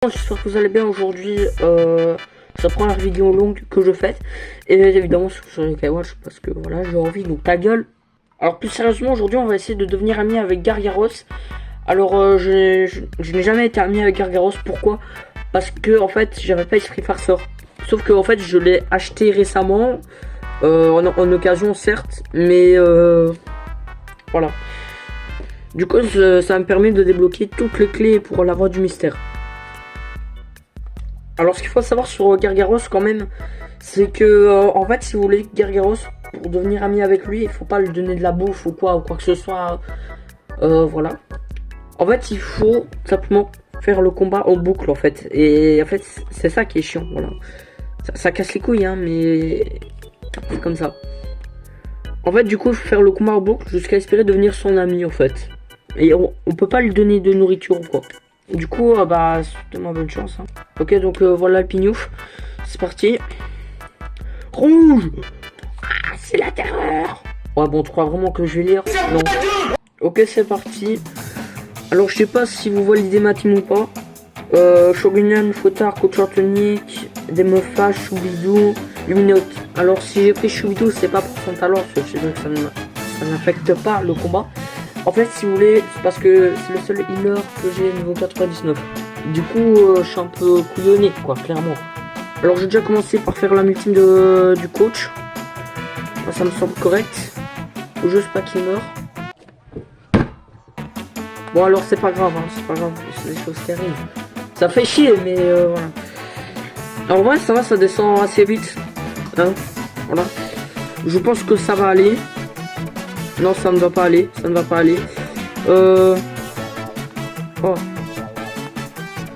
J'espère que vous allez bien aujourd'hui. C'est la première vidéo longue que je fais. Et évidemment sur les Skywatch parce que voilà, j'ai envie, donc ta gueule. Alors plus sérieusement, aujourd'hui on va essayer de devenir ami avec Gargaros. Alors je n'ai jamais été ami avec Gargaros. Pourquoi? Parce que en fait j'avais pas Esprit Farceur. Sauf que en fait je l'ai acheté récemment. En occasion certes. Mais voilà. Du coup ça me permet de débloquer toutes les clés pour la voie du mystère. Alors ce qu'il faut savoir sur Gargaros quand même, c'est que en fait si vous voulez Gargaros, pour devenir ami avec lui, il faut pas lui donner de la bouffe ou quoi que ce soit. Voilà. En fait il faut simplement faire le combat en boucle en fait. Et en fait c'est ça qui est chiant, voilà. Ça casse les couilles hein, mais c'est comme ça. En fait du coup il faut faire le combat en boucle jusqu'à espérer devenir son ami en fait. Et on peut pas lui donner de nourriture ou quoi. Du coup, bah, souhaitez-moi bonne chance. Hein. Ok, donc voilà le pignouf. C'est parti. Rouge. Ah, c'est la terreur. Ouais, bon, tu crois vraiment que je vais lire? Non. Ok, c'est parti. Alors, je sais pas si vous voyez l'idée ma team ou pas. Shogunan, Fotard, Coach Tonic, Demofa, Choubidou, Luminote. Alors, si j'ai pris Choubidou, c'est pas pour son talent, parce que je sais que ça n'affecte pas le combat. En fait, si vous voulez, c'est parce que c'est le seul healer que j'ai niveau 99. Du coup, je suis un peu couillonné, quoi, clairement. Alors, j'ai déjà commencé par faire la multime du coach. Ça me semble correct. Faut juste pas qu'il meure. Bon, alors, c'est pas grave, hein, c'est pas grave, c'est des choses qui arrivent. Ça fait chier, mais voilà. Alors, ouais, ça va, ça descend assez vite. Hein, voilà. Je pense que ça va aller. Non, ça ne va pas aller, ça ne va pas aller. Oh.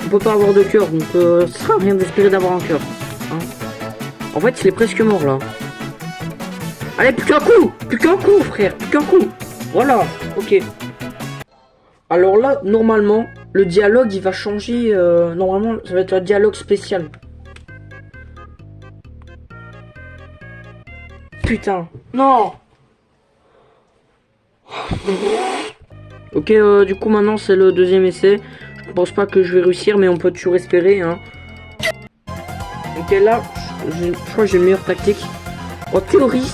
On peut pas avoir de cœur, donc ça sert à rien d'espérer d'avoir un cœur. Hein. En fait, il est presque mort là. Allez, plus qu'un coup, frère, plus qu'un coup. Voilà, ok. Alors là, normalement, le dialogue il va changer. Normalement, ça va être un dialogue spécial. Putain, non. Ok, du coup maintenant c'est le deuxième essai. Je pense pas que je vais réussir, mais on peut toujours espérer. Hein. Ok, là, je crois que j'ai une meilleure tactique. En théorie,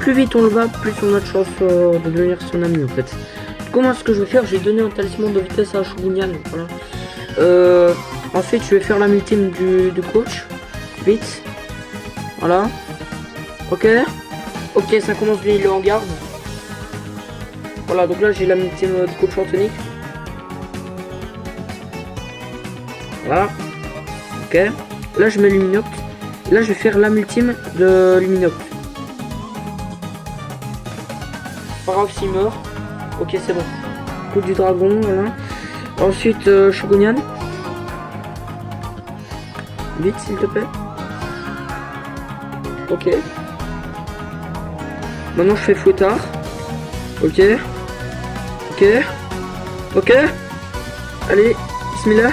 plus vite on le bat, plus on a de chance de devenir son ami en fait. Comment ce que je vais faire? J'ai donné un talisman de vitesse à Shogunyan. Voilà. Ensuite, je vais faire la multime du coach. Vite. Voilà. Ok. Ok, ça commence bien, il est en garde. Voilà, donc là j'ai la multime de coach Anthony. Voilà. Ok. Là je mets Luminoct. Là je vais faire la multime de Luminoct. Pas grave s'il meurt. Ok, c'est bon. Coup du dragon, voilà. Ensuite Shogunyan. Vite s'il te plaît. Ok. Maintenant je fais Fouettard. Ok. Ok. Ok. Allez, bismillah.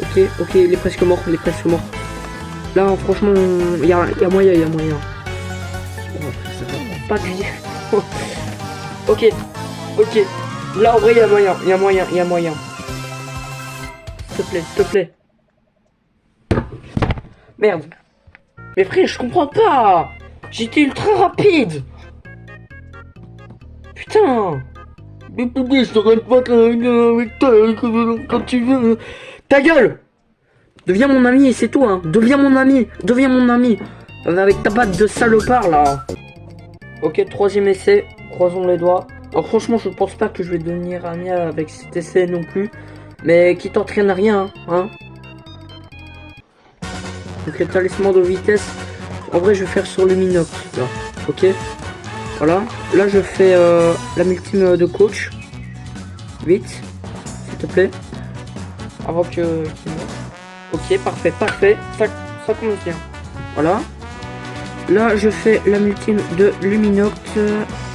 Ok, ok, il est presque mort, Là, franchement, il y a moyen, Oh, ça va pas de vie. Ok, ok. Là, en vrai, il y a moyen. S'il te plaît. Merde. Mais frère, je comprends pas. J'étais ultra rapide. Putain. Mais bébé, je t'arrête pas avec toi quand tu veux. Ta gueule. Deviens mon ami et c'est tout hein. Deviens mon ami. Avec ta patte de salopard là. Ok, troisième essai. Croisons les doigts. Alors franchement, je pense pas que je vais devenir ami avec cet essai non plus. Mais qui t'entraîne à rien hein. Donc les talismans de vitesse. En vrai, je vais faire sur Luminox. Là. Ok. Voilà. Là, je fais la multime de coach. Vite. S'il te plaît. Avant que... Ok, parfait. Ça commence bien. Voilà. Là, je fais la multime de Luminoct.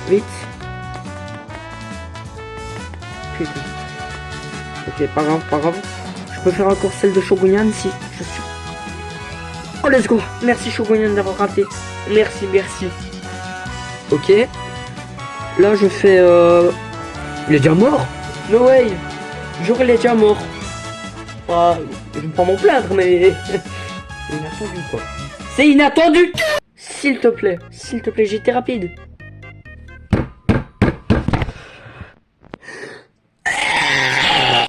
Vite. Putain. Ok, pas grave. Je peux faire encore celle de Shogunyan si je suis... Oh, let's go. Merci Shogunyan d'avoir raté. Merci. Ok. Là, je fais... Il est déjà mort? No way. J'aurais les déjà mort. Bah, je vais pas m'en plaindre, mais... C'est inattendu, quoi. C'est inattendu. S'il te plaît, j'étais rapide.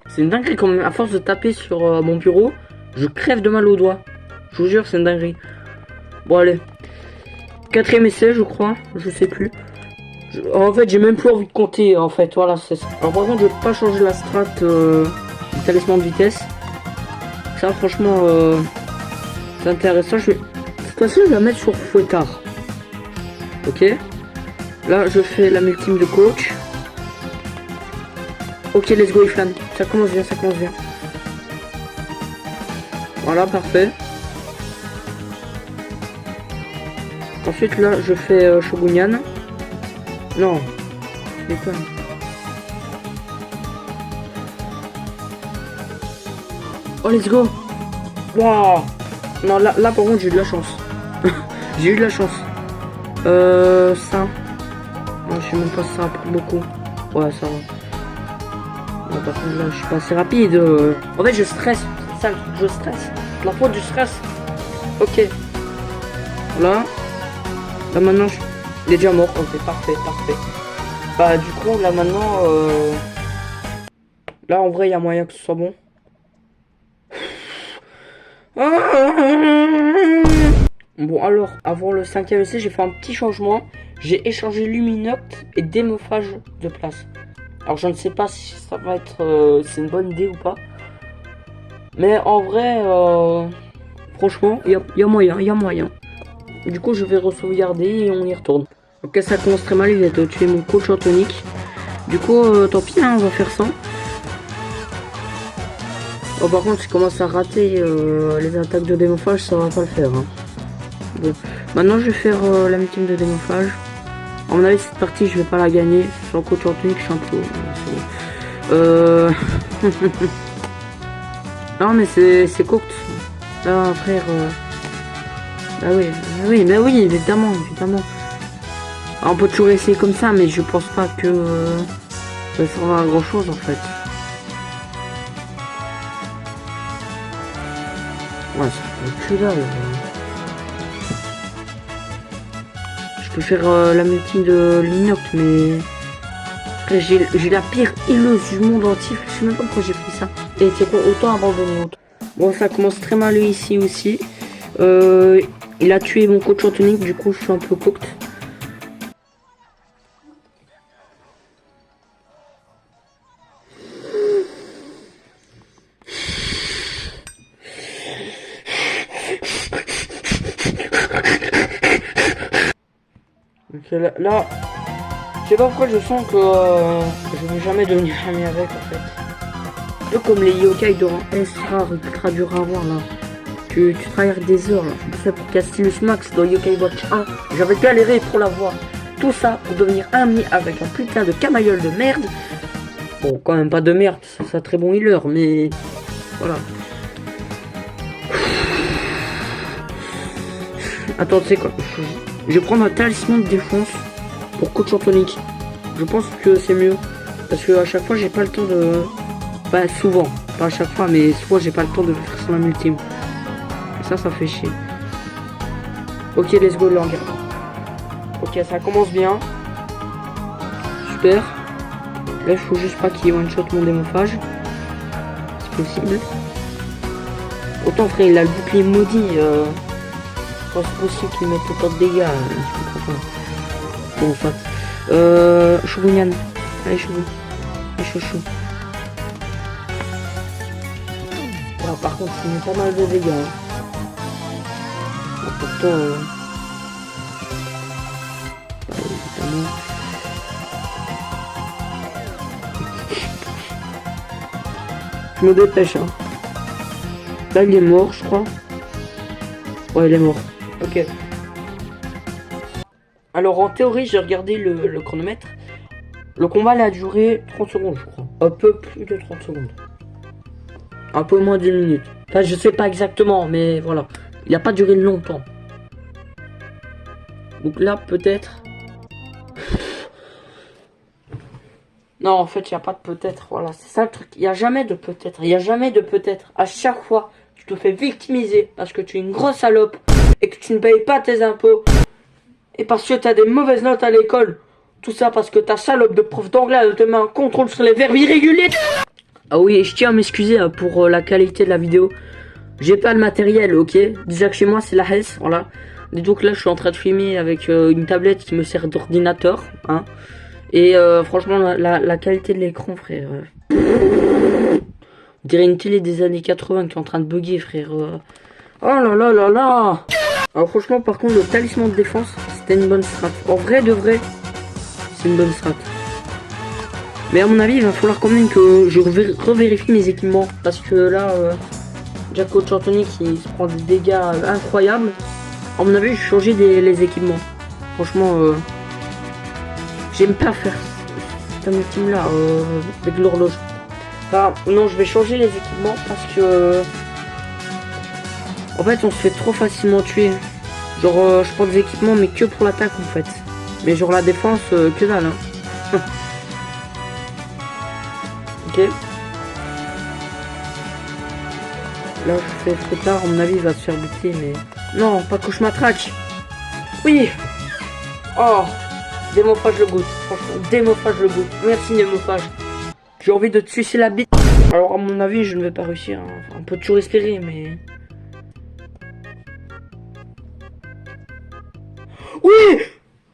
C'est une dinguerie quand même, à force de taper sur mon bureau, je crève de mal aux doigts. Je vous jure, c'est une dinguerie. Bon, allez. 4ème essai, je crois, je sais plus. En fait, j'ai même plus envie de compter, en fait, voilà, c'est ça. Alors par contre, je vais pas changer la strat du talisman de vitesse. Ça, franchement, c'est intéressant. Cette fois-ci, je vais la mettre sur fouettard. Ok. Là, je fais la multime de coach. Ok, let's go, Iflan. Ça commence bien, ça commence bien. Voilà, parfait. Ensuite, là, je fais Shogunyan. Non, je déconne. Oh, let's go. Wow. Non, là par contre, j'ai eu de la chance. J'ai eu de la chance. Ça. Non, je sais même pas si ça rapporte beaucoup. Ouais, ça va. Non, par contre, là, je suis pas assez rapide. En fait, je stresse. C'est ça le truc, je stresse. La faute du stress. Ok. Voilà. Là, maintenant, il est déjà mort. Ok, parfait, parfait. Bah, du coup, là, maintenant... Là, en vrai, il y a moyen que ce soit bon. Bon, alors, avant le 5ème essai, j'ai fait un petit changement. J'ai échangé Luminoct et Démophage de place. Alors, je ne sais pas si ça va être... c'est une bonne idée ou pas. Mais en vrai, franchement, il y a moyen, il y a moyen. Du coup, je vais re-sauvegarder et on y retourne. Ok, ça commence très mal, il vient de tuer mon coach en tonique. Du coup, tant pis, hein, on va faire ça. Oh, par contre, si je commence à rater les attaques de démophage, ça va pas le faire. Hein. Bon, maintenant je vais faire la multime de démophage. À mon avis, cette partie, je vais pas la gagner. Sur le coach en tonique, je suis un peu... non, mais c'est court. Là, frère... Bah oui, mais oui, évidemment, évidemment. On peut toujours essayer comme ça, mais je pense pas que ça sera grand chose en fait. Ouais, ça fait que dalle. Je peux faire la multi de Luminoct, mais j'ai la pire hileuse du monde entier. Je sais même pas pourquoi j'ai pris ça. Et c'est quoi, autant abandonner. Bon, ça commence très mal ici aussi. Il a tué mon coach en tonique, du coup je suis un peu cooked. Donc là, je sais pas pourquoi je sens que je vais jamais devenir ami avec en fait. Un peu comme les yokai de rang S rare, ultra dur à voir là. Tu travailles des heures là. C'est ça pour Castilus Max dans Yokai Watch 1. J'avais galéré pour l'avoir. Tout ça pour devenir ami avec un putain de camaïeul de merde. Bon, quand même pas de merde, c'est un très bon healer, mais voilà. Attends, tu sais quoi, je vais prendre un talisman de défense pour coach en tonique. Je pense que c'est mieux. Parce que à chaque fois, j'ai pas le temps de... Bah, souvent. Pas à chaque fois, mais souvent, j'ai pas le temps de faire son ultime. Et ça fait chier. Ok, let's go, Lang. Ok, ça commence bien. Super. Là, il faut juste pas qu'il one-shot mon démophage. C'est possible. Autant, frère, il a le bouclier maudit. Quand c'est possible qu'il mette autant de dégâts. Je comprends pas. Bon, ça. Shogunyan. Allez, Shogun. Allez, chouchou. Ah, par contre, il met pas mal de dégâts. Hein. Pourtant, évidemment. Je me dépêche. Hein. Là, il est mort, je crois. Ouais, il est mort. Ok. Alors, en théorie, j'ai regardé le chronomètre. Le combat, il a duré 30 secondes, je crois. Un peu plus de 30 secondes. Un peu moins d'une minute. Enfin, je sais pas exactement, mais voilà. Il n'a pas duré longtemps. Donc là, peut-être... Non, en fait, il n'y a pas de peut-être. Voilà, c'est ça le truc. Il n'y a jamais de peut-être. Il n'y a jamais de peut-être. À chaque fois, tu te fais victimiser parce que tu es une grosse salope et que tu ne payes pas tes impôts. Et parce que tu as des mauvaises notes à l'école. Tout ça parce que ta salope de prof d'anglais elle te met un contrôle sur les verbes irréguliers. Ah oui, et je tiens à m'excuser pour la qualité de la vidéo. J'ai pas le matériel, ok. Déjà que chez moi, c'est la Hesse, voilà. Et donc là, je suis en train de filmer avec une tablette qui me sert d'ordinateur, hein. Et franchement, la qualité de l'écran, frère. On dirait une télé des années 80 qui est en train de bugger, frère. Oh là là là là. Alors franchement, par contre, le talisman de défense, c'était une bonne strat. En vrai de vrai, c'est une bonne strat. Mais à mon avis, il va falloir quand même que je revérifie mes équipements. Parce que là, Jack Coach Anthony qui se prend des dégâts incroyables. À mon avis, je vais changer les équipements. Franchement, j'aime pas faire cet ultime là avec l'horloge. Enfin, non, je vais changer les équipements parce que en fait, on se fait trop facilement tuer. Genre, je prends des équipements, mais que pour l'attaque en fait. Mais genre la défense, que dalle. Hein. Ok. Là, je fais trop tard. À mon avis, il va se faire buter, mais non, pas que je m'attraque. Oui. Oh, démophage le goût. Franchement, démophage le goût. Merci démophage. J'ai envie de te sucer la bite. Alors, à mon avis, je ne vais pas réussir. Hein. Enfin, on peut toujours espérer, mais. Oui!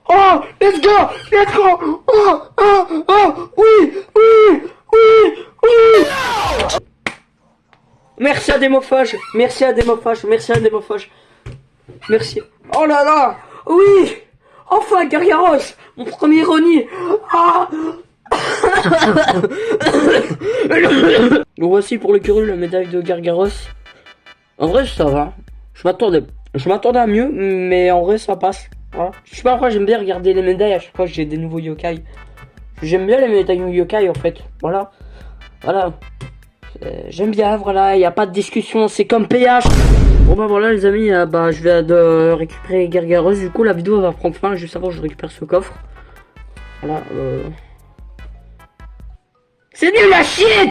Oh! Let's go! Let's go! Oh! Oh! Oh! Oui! Oui! Oui! Oui! Merci à Démophage! Merci à Démophage! Merci à Démophage! Merci! Oh là là! Oui! Enfin, Gargaros! Mon premier Ronnie! Ah! Donc voici pour le curieux la médaille de Gargaros. En vrai, ça va. Je m'attendais à mieux, mais en vrai, ça passe. Voilà. Je sais pas pourquoi j'aime bien regarder les médailles à chaque fois que j'ai des nouveaux yokai. J'aime bien les médailles yokai en fait. Voilà. Voilà. J'aime bien, voilà. Il n'y a pas de discussion. C'est comme PH. Bon bah voilà les amis, bah je vais de récupérer Gargaros. Du coup, la vidéo va prendre fin juste avant que je récupère ce coffre. Voilà. C'est nul à chier!